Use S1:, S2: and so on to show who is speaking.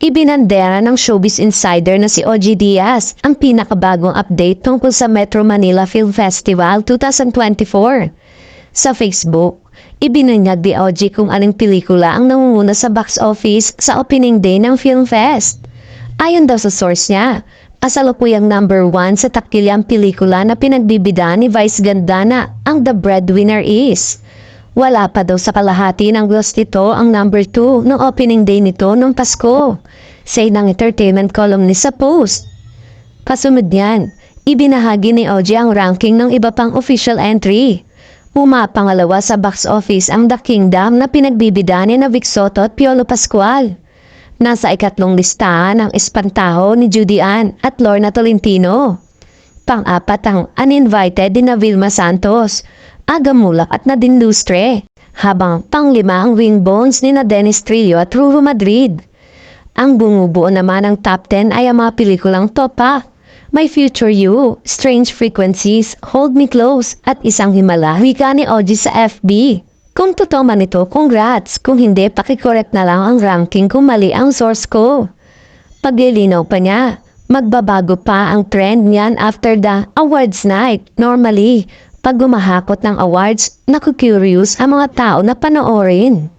S1: Ibinandera ng showbiz insider na si OG Diaz ang pinakabagong update tungkol sa Metro Manila Film Festival 2024. Sa Facebook, ibinunyag ni OG kung anong pelikula ang nangunguna sa box office sa opening day ng Film Fest. Ayon daw sa source niya, kasalukuyang number 1 sa taktilyang pelikula na pinagbibida ni Vice Ganda na ang The Breadwinner is. Wala pa daw sa kalahati ng views nito ang number 2 noong opening day nito noong Pasko, say ng entertainment columnist sa post. Kasunod niyan, ibinahagi ni OG ang ranking ng iba pang official entry. Pumapangalawa sa box office ang The Kingdom na pinagbibida ni Vic Soto at Piolo Pascual. Nasa ikatlong listahan ang Espantajo ni Judy Ann at Lorna Tolentino. Pang-apat ang Uninvited ni Vilma Santos, Aga Mulak at Nadine Lustre, habang pang-5 ang Wing Bones ni Dennis Trillo at Ruru Madrid. Ang bumubuo naman ng top 10 ay ang mga pelikulang Topa, My Future You, Strange Frequencies, Hold Me Close at Isang Himala, wika ni OG sa FB. Kung totoo man ito, congrats. Kung hindi, pakicorrect na lang ang ranking kung mali ang source ko. Paglilinaw pa niya, magbabago pa ang trend niyan after the awards night. Normally, pag gumahakot ng awards, naku-curious ang mga tao na panoorin.